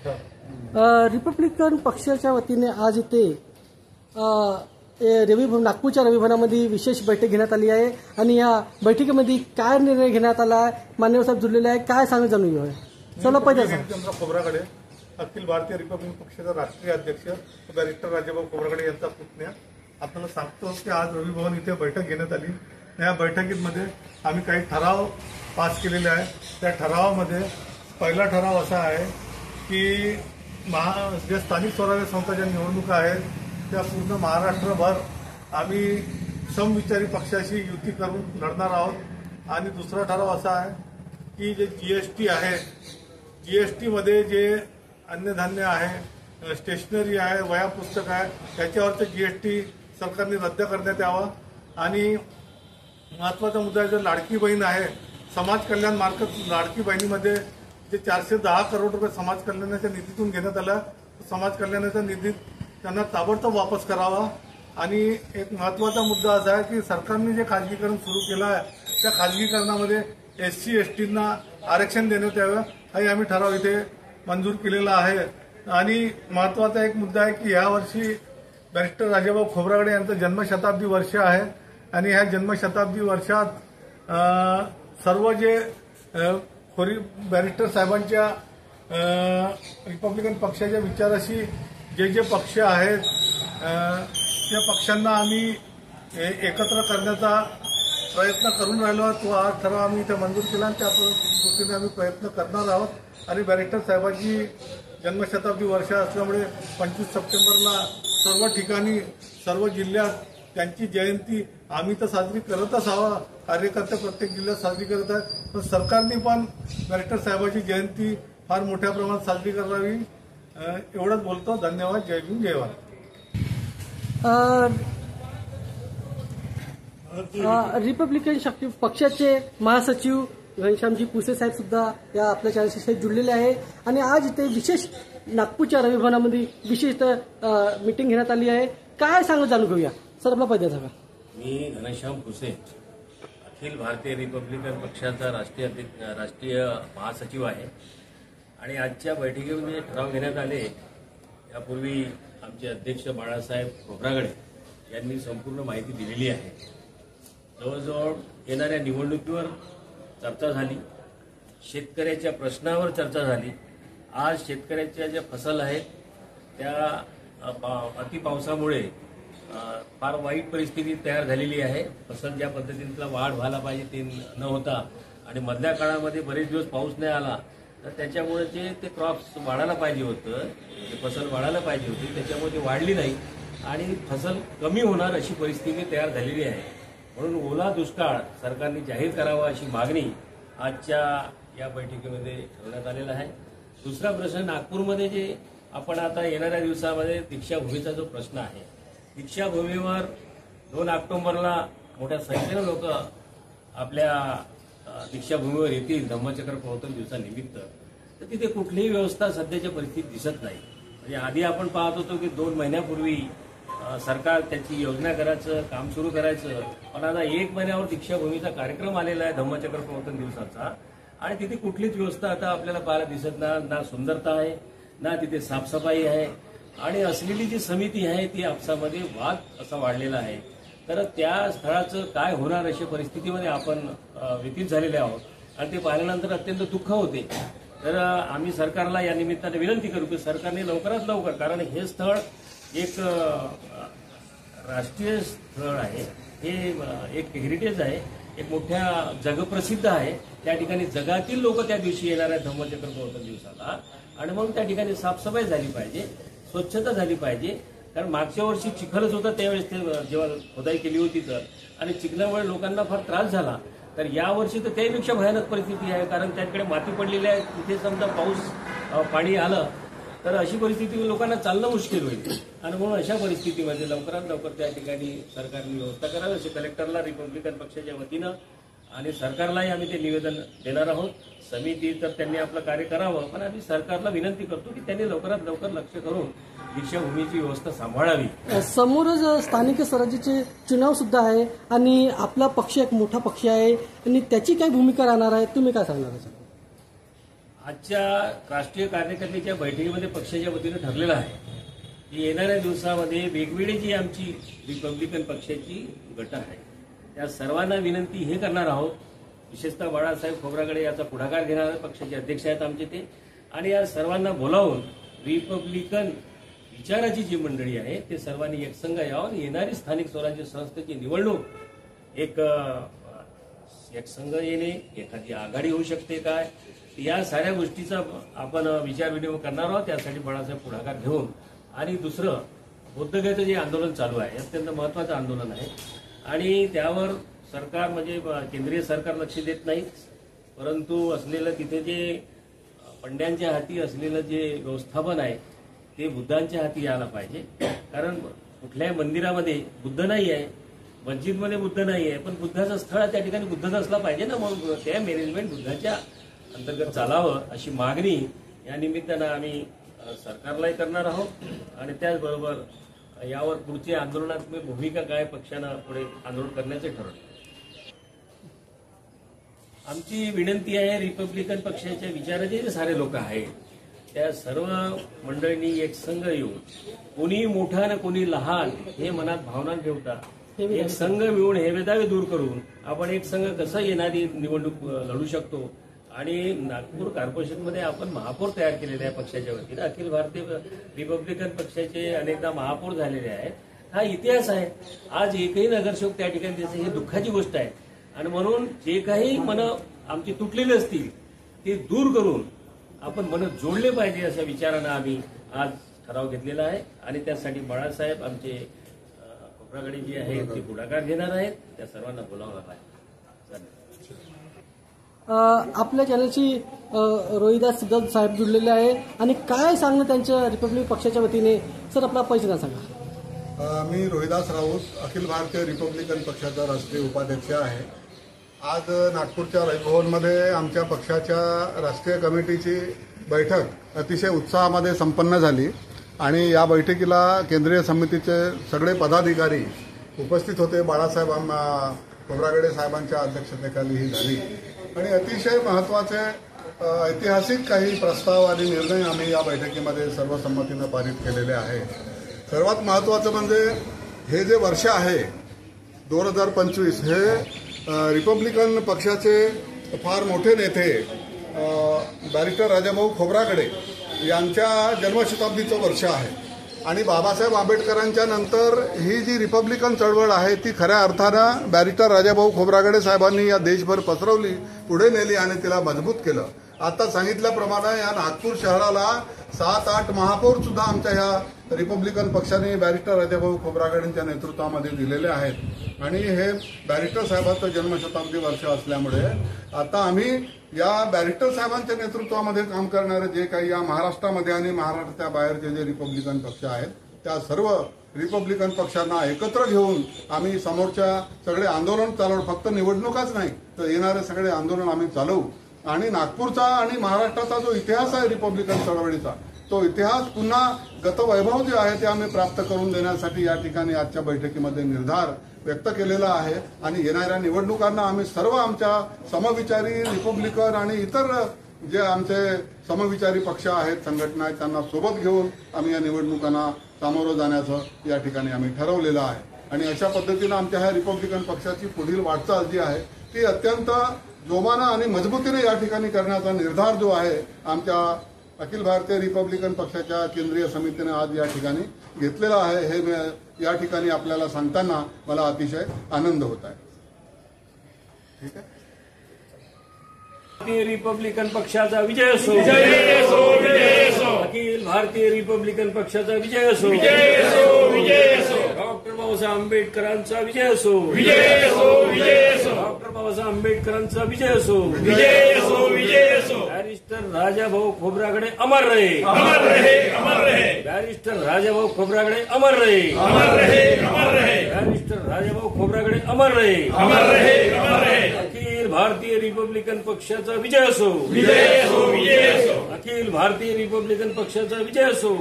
Republican पक्षाच्या वतीने आज इथे नागपूरच्या रवी भवनामध्ये विशेष बैठक घेण्यात आली आहे आणि या बैठकीमध्ये काय निर्णय घेण्यात आला आहे, मान्यवर साहेब जुळलेले आहे, काय सांगू जाणून घेऊया. चला पहिल्या खोब्रागडे अखिल भारतीय रिपब्लिकन पक्षाचा राष्ट्रीय अध्यक्ष बॅरिस्टर राजाभाऊ खोब्रागडे यांचा पुतण्या आपल्याला सांगतो की आज रवी भवन इथे बैठक घेण्यात आली. या बैठकीमध्ये आम्ही काही ठराव पास केलेले आहेत. त्या ठरावामध्ये पहिला ठराव असा आहे की ज्या स्थानिक स्वराज्य संस्थांच्या निवडणुका आहेत त्या पूर्ण महाराष्ट्रभर आम्ही समविचारी पक्षाशी युती करून लढणार आहोत. आणि दुसरा ठराव असा आहे की जे जीएसटी आहे, जीएसटीमध्ये जे अन्नधान्य आहे, स्टेशनरी आहे, वह्या पुस्तक आहे, त्याच्यावरचं जीएसटी सरकारने रद्द करण्यात यावा. आणि महत्वाचा मुद्दा जो लाडकी बहीण आहे, समाज कल्याण मार्फत लाडकी बहिणीमध्ये जे 410 करोड रुपये समाज कल्याणाच्या निधीतून घेण्यात आला, समाज कल्याणाचा निधी त्यांना ताबडतोब वापस करावा. आणि एक महत्वाचा मुद्दा असा आहे की सरकारने जे खाजगीकरण सुरू केलं आहे त्या खाजगीकरणामध्ये एससी एसटींना आरक्षण देण्यात यावं, हाही आम्ही ठराव इथे मंजूर केलेला आहे. आणि महत्वाचा एक मुद्दा आहे की यावर्षी बॅरिस्टर राजाभाऊ खोब्रागडे यांचं जन्मशताब्दी वर्ष आहे आणि ह्या जन्मशताब्दी वर्षात सर्व जे बॅरिस्टर साहेबांच्या रिपब्लिकन पक्षाच्या विचाराशी जे पक्ष आहेत त्या पक्षांना आम्ही एकत्र करण्याचा प्रयत्न करून राहिलो. तो आज ठराव आम्ही इथे मंजूर केला आणि त्या दृष्टीने आम्ही प्रयत्न करणार आहोत. आणि बॅरिस्टर साहेबांची जन्मशताब्दी वर्ष असल्यामुळे 25 सप्टेंबरला सर्व ठिकाणी सर्व जिल्ह्यात त्यांची जयंती आम्ही तर साजरी करतच आहोत, कार्यकर्ते प्रत्येक जिल्ह्यात साजरी करत आहेत, पण सरकारने पण बॅरिस्टर साहेबांची जयंती फार मोठ्या प्रमाणात साजरी करावी. एवढंच बोलतो. धन्यवाद. जय भीम, जय भारत. रिपब्लिकन पक्षाचे महासचिव घनश्यामजी पुसे साहेब सुद्धा या आपल्या चॅनलशी जुळलेले आहे आणि आज इथे विशेष नागपूरच्या रवी भवनामध्ये विशेष मीटिंग घेण्यात आली आहे. काय सांगू जाणून घेऊया. सर आपला पहिला सांगा. मी घनश्याम पुसे, अखिल भारतीय रिपब्लिकन पक्षाचा राष्ट्रीय महासचिव आहे आणि आजच्या बैठकीमध्ये ठराव घेण्यात आले. यापूर्वी आमचे अध्यक्ष बाळासाहेब खोब्रागडे यांनी संपूर्ण माहिती दिलेली आहे. जवळजवळ येणाऱ्या निवडणुकीवर चर्चा झाली, शेतकऱ्याच्या प्रश्नावर चर्चा झाली. आज शेतकऱ्याच्या ज्या फसल आहेत त्या अतिपावसामुळे फार वाईट परिस्थिती तयार झालेली आहे. फसल ज्या पद्धतीने वाढ व्हायला पाहिजे ते न होता आणि मधल्या काळामध्ये बरेच दिवस पाऊस नाही आला तर त्याच्यामुळे जे ते क्रॉप्स वाढायला पाहिजे होतं, जे फसल वाढायला पाहिजे होती त्याच्यामुळे ते वाढली नाही आणि फसल कमी होणार अशी परिस्थिती तयार झालेली आहे. म्हणून ओला दुष्काळ सरकारने जाहीर करावा अशी मागणी आजच्या या बैठकीमध्ये ठेवण्यात आलेला आहे. दुसरा प्रश्न, नागपूरमध्ये जे आपण आता येणाऱ्या दिवसामध्ये दीक्षाभूमीचा जो प्रश्न आहे, दीक्षाभूमीवर 2 ऑक्टोबरला मोठ्या संख्येनं लोक आपल्या दीक्षाभूमीवर येतील धम्मचक्र प्रवर्तन दिवसानिमित्त, तर तिथे कुठलीही व्यवस्था सध्याच्या परिस्थितीत दिसत नाही. म्हणजे आधी आपण पाहत होतो की 2 महिन्यापूर्वी सरकार त्याची योजना करायचं, काम सुरू करायचं, पण आता 1 महिन्यावर दीक्षाभूमीचा कार्यक्रम आलेला आहे धम्मचक्र प्रवर्तन दिवसाचा आणि तिथे कुठलीच व्यवस्था आता आपल्याला पाहायला दिसत नाही. ना सुंदरता आहे, ना तिथे साफसफाई आहे आणि असलेली जी समिती आहे ती आपसामध्ये वाद असा वाढलेला आहे. तर त्या स्थळाचं काय होणार अशा परिस्थितीमध्ये आपण व्यतीत झालेले आहोत आणि ते पाहिल्यानंतर अत्यंत दुःख होते. तर आम्ही सरकारला या निमित्ताने विनंती करू की सरकारने लवकरात लवकर, कारण हे स्थळ एक राष्ट्रीय स्थळ आहे, हे एक हेरिटेज आहे, एक मोठ्या जगप्रसिद्ध आहे. त्या ठिकाणी जगातील लोक त्या दिवशी येणार आहेत धम्मचक्र प्रवर्तन दिवसाला आणि मग त्या ठिकाणी साफसफाई झाली पाहिजे, स्वच्छता झाली पाहिजे. कारण मागच्या वर्षी चिखलच होता त्यावेळेस ते जेव्हा खोदाई केली होती तर, आणि चिखलामुळे लोकांना फार त्रास झाला. तर यावर्षी तर त्यापेक्षा भयानक परिस्थिती आहे, कारण त्याकडे माती पडलेली आहे. तिथे समजा पाऊस पाणी आलं तर अशी परिस्थिती लोकांना चालणं मुश्किल होईल आणि म्हणून अशा परिस्थितीमध्ये लवकरात लवकर त्या ठिकाणी सरकारने व्यवस्था करावी असे कलेक्टरला रिपब्लिकन पक्षाच्या वतीनं आणि सरकारलाही आम्ही ते निवेदन देणार आहोत. समिती तर त्यांनी आपलं कार्य करावं, पण आम्ही सरकारला विनंती करतो की त्यांनी लवकरात लवकर लक्ष करून दीक्षाभूमीची व्यवस्था सांभाळावी. समोरच स्थानिक स्वराज्याचे चुनाव सुद्धा आहे आणि आपला पक्ष एक मोठा पक्ष आहे आणि त्याची काय भूमिका राहणार आहे, तुम्ही काय सांगणार? आजच्या राष्ट्रीय कार्यकारिणीच्या बैठकीमध्ये पक्षाच्या वतीनं ठरलेलं आहे की येणाऱ्या दिवसामध्ये वेगवेगळी जी आमची रिपब्लिकन पक्षाची गट आहे त्या सर्वांना विनंती हे करणार आहोत, विशेषतः बाळासाहेब खोब्रागडे याचा पुढाकार घेणारे पक्षाचे अध्यक्ष आहेत आमचे ते, आणि या सर्वांना बोलावून रिपब्लिकन विचाराची जी मंडळी आहे ते सर्वांनी एकसंघ यावं. येणारी स्थानिक स्वराज्य संस्थेची निवडणूक एक संघ येणे, एखादी आघाडी होऊ शकते काय, या साऱ्या गोष्टीचा आपण विचारविनिमय करणार आहोत. त्यासाठी बाळासाहेब पुढाकार घेऊन, आणि दुसरं बुद्धगयेचं जे आंदोलन चालू आहे अत्यंत महत्वाचं आंदोलन आहे आणि त्यावर सरकार म्हणजे केंद्रीय सरकार लक्ष देत नाही, परंतु असलेलं तिथे जे पंड्यांच्या हाती असलेलं जे व्यवस्थापन आहे ते बुद्धांच्या हाती यायला पाहिजे. कारण कुठल्याही मंदिरामध्ये बुद्ध नाही आहे, मस्जिदमध्ये बुद्ध नाही आहे, पण बुद्धाचं स्थळ त्या ठिकाणी बुद्धच असला पाहिजे ना. मग त्या मॅनेजमेंट बुद्धाच्या अंतर्गत चालावं अशी मागणी या निमित्तानं आम्ही सरकारलाही करणार आहोत आणि त्याचबरोबर यावर पुढच्या आंदोलनात्मक भूमिका काय पक्षानं पुढे आंदोलन करण्याचे ठरवलं. आमची विनंती आहे रिपब्लिकन पक्षाच्या विचाराचे जे सारे लोक आहेत त्या सर्व मंडळींनी एक संघ येऊन, कोणी मोठा ना कोणी लहान हे मनात भावना ठेवता एक संघ मिळून हे वेदावे दूर करून आपण एक संघ कसं येणारी निवडणूक लढू शकतो. आणि नागपूर कॉर्पोरेशनमध्ये आपण महापौर तयार केलेले आहे पक्षाच्या वतीनं. अखिल भारतीय रिपब्लिकन पक्षाचे अनेकदा महापौर झालेले आहेत. हा इतिहास आहे. आज एकही नगरसेवक त्या ठिकाणी त्याचं ही दुःखाची गोष्ट आहे आणि म्हणून जे काही मनं आमची तुटलेली असतील ते दूर करून आपण मनं जोडले पाहिजे अशा विचारानं आम्ही आज ठराव घेतलेला आहे आणि त्यासाठी बाळासाहेब आमचे खोब्रागडे जे आहेत ते पुढाकार घेणार आहेत. त्या सर्वांना बोलावणार आहे. आपल्या चॅनलशी रोहिदास सिद्धल साहेब जुळलेले आहे आणि काय सांगणं त्यांच्या रिपब्लिक पक्षाच्या वतीने. सर आपला परिचय सांगा. मी रोहिदास राऊत, अखिल भारतीय रिपब्लिकन पक्षाचा राष्ट्रीय उपाध्यक्ष आहे. आज नागपूरच्या राजभवनमध्ये आमच्या पक्षाच्या राष्ट्रीय कमिटीची बैठक अतिशय उत्साहामध्ये संपन्न झाली आणि या बैठकीला केंद्रीय समितीचे सगळे पदाधिकारी उपस्थित होते. बाळासाहेब खोब्रागडे साहेबांच्या अध्यक्षतेखाली ही झाली आणि अतिशय महत्वाचे ऐतिहासिक काही प्रस्ताव आणि निर्णय आम्ही या बैठकीमध्ये सर्वसंमतीनं पारित केलेले आहे. सर्वात महत्वाचं म्हणजे हे जे वर्ष आहे 2025 हे रिपब्लिकन पक्षाचे फार मोठे नेते बॅरिस्टर राजाभाऊ खोब्रागडे यांच्या जन्मशताब्दीचं वर्ष आहे आणि बाबासाहेब आंबेडकरांच्या नंतर ही जी रिपब्लिकन चळवळ आहे ती खऱ्या अर्थानं बॅरिस्टर राजाभाऊ खोब्रागडे साहेबांनी या देशभर पसरवली, पुढे नेली आणि तिला मजबूत केलं. आता सांगितल्याप्रमाणे या नागपूर शहराला 7-8 महापौर सुद्धा आमच्या ह्या रिपब्लिकन पक्षाने बॅरिस्टर राजाभाऊ खोब्रागडेंच्या नेतृत्वामध्ये दिलेले आहेत आणि हे बॅरिस्टर साहेबांचं जन्मशताब्दी वर्ष असल्यामुळे आता आम्ही या बॅरिस्टर साहेबांच्या नेतृत्वामध्ये काम करणारे जे काही या महाराष्ट्रामध्ये आणि महाराष्ट्राच्या बाहेरचे जे रिपब्लिकन पक्ष आहेत त्या सर्व रिपब्लिकन पक्षांना एकत्र घेऊन आम्ही समोरच्या सगळे आंदोलन चालवू. फक्त निवडणुकाच नाही तर येणारे सगळे आंदोलन आम्ही चालवू आणि नागपूरचा आणि महाराष्ट्राचा जो इतिहास आहे रिपब्लिकन चळवळीचा तो इतिहास पुन्हा गतवैभव जे आहे ते आम्ही प्राप्त करून देण्यासाठी या ठिकाणी आजच्या बैठकीमध्ये निर्धार व्यक्त केलेला आहे आणि येणाऱ्या निवडणुकांना आम्ही सर्व आमच्या समविचारी रिपब्लिकन आणि इतर जे आमचे समविचारी पक्ष आहेत, संघटना आहेत त्यांना सोबत घेऊन आम्ही या निवडणुकांना सामोरं जाण्याचं या ठिकाणी आम्ही ठरवलेलं आहे आणि अशा पद्धतीनं आमच्या ह्या रिपब्लिकन पक्षाची पुढील वाटचाल जी आहे ती अत्यंत जोमानं आणि मजबूतीने या ठिकाणी करण्याचा निर्धार जो आहे आमच्या अखिल भारतीय रिपब्लिकन पक्षाच्या केंद्रीय समितीने आज या ठिकाणी घेतलेला आहे. हे या ठिकाणी आपल्याला सांगताना मला अतिशय आनंद होत आहे. ठीक आहे. भारतीय रिपब्लिकन पक्षाचा विजय असो. अखिल भारतीय रिपब्लिकन पक्षाचा विजय असो. डॉक्टर बाबासाहेब आंबेडकरांचा विजय असो. डॉक्टर बाबासाहेब आंबेडकरांचा विजय असो. बॅरिस्टर राजाभाऊ खोब्रागडे अमर रहे. बॅरिस्टर राजाभाऊ खोब्रागडे अमर रहे. बॅरिस्टर राजाभाऊ खोब्रागडे अमर रहे. अखिल भारतीय रिपब्लिकन पक्षाचा विजय असो. अखिल भारतीय रिपब्लिकन पक्षाचा विजय असो.